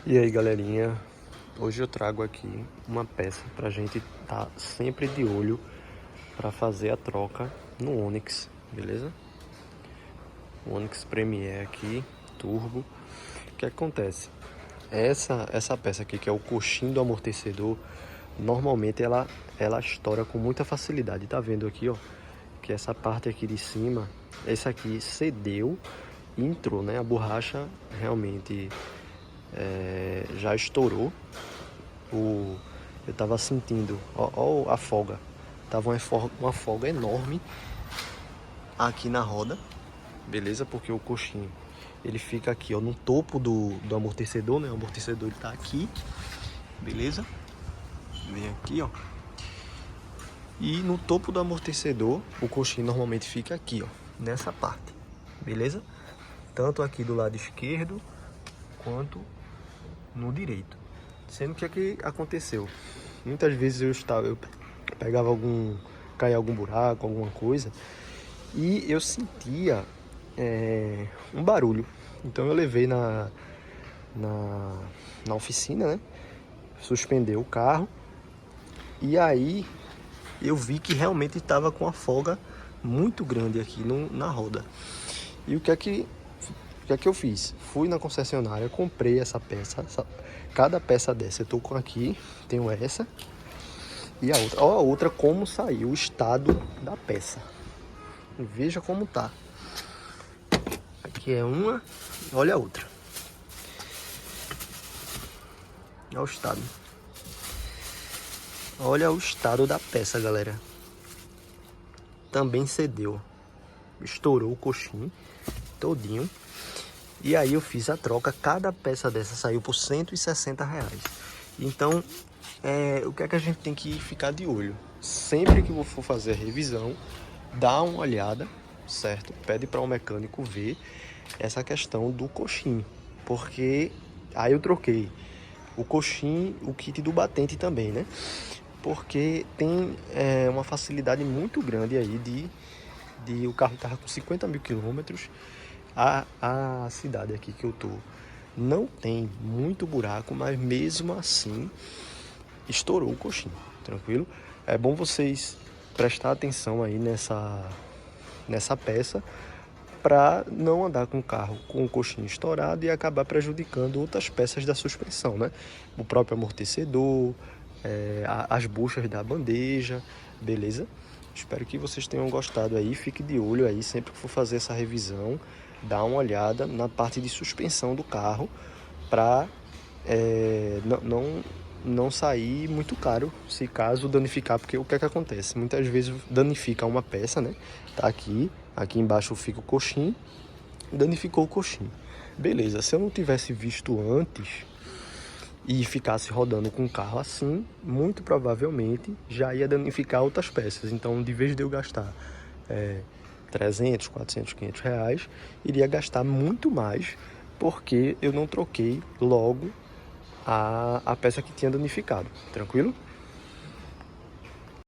E aí, galerinha, hoje eu trago aqui uma peça pra gente tá sempre de olho para fazer a troca no Onix, beleza? O Onix Premier aqui, turbo. O que acontece? Essa peça aqui, que é o coxim do amortecedor, normalmente ela estoura com muita facilidade. Tá vendo aqui, ó, que essa parte aqui de cima, essa aqui cedeu e entrou, né? A borracha realmente já estourou. Eu tava sentindo, ó a folga. Tava uma folga enorme aqui na roda, beleza? Porque o coxinho, ele fica aqui, ó, no topo do amortecedor, né? O amortecedor ele tá aqui, beleza? Vem aqui, ó. E no topo do amortecedor, o coxinho normalmente fica aqui, ó, nessa parte, beleza? Tanto aqui do lado esquerdo, quanto no direito. Sendo que o que aconteceu? Muitas vezes eu pegava caía algum buraco, alguma coisa, e eu sentia um barulho. Então eu levei na oficina, né? Suspendeu o carro, e aí eu vi que realmente estava com uma folga muito grande aqui na roda. E o que é que eu fiz? Fui na concessionária, comprei essa peça, cada peça dessa eu tô com aqui, tenho essa e a outra. Ó, a outra como saiu o estado da peça. Veja como tá. Aqui é uma, olha a outra. Olha o estado. Olha o estado da peça, galera. Também cedeu. Estourou o coxim todinho. E aí eu fiz a troca. Cada peça dessa saiu por R$ 160. Então, o que é que a gente tem que ficar de olho? Sempre que for fazer a revisão, dá uma olhada, certo? Pede para o mecânico ver essa questão do coxim. Porque aí eu troquei o coxim, o kit do batente também, né? Porque tem uma facilidade muito grande aí de o carro estar com 50 mil quilômetros. A cidade aqui que eu tô não tem muito buraco, mas mesmo assim estourou o coxim, tranquilo? É bom vocês prestar atenção aí nessa peça para não andar com o carro com o coxinho estourado e acabar prejudicando outras peças da suspensão, né? O próprio amortecedor, as buchas da bandeja, beleza? Espero que vocês tenham gostado aí, fique de olho aí sempre que for fazer essa revisão, dá uma olhada na parte de suspensão do carro para não sair muito caro se caso danificar, porque o que é que acontece? Muitas vezes danifica uma peça, né? Tá aqui embaixo fica o coxim, danificou o coxim. Beleza, se eu não tivesse visto antes e ficasse rodando com o carro assim, muito provavelmente já ia danificar outras peças. Então, de vez de eu gastar 300, 400, R$ 500, iria gastar muito mais porque eu não troquei logo a peça que tinha danificado, tranquilo?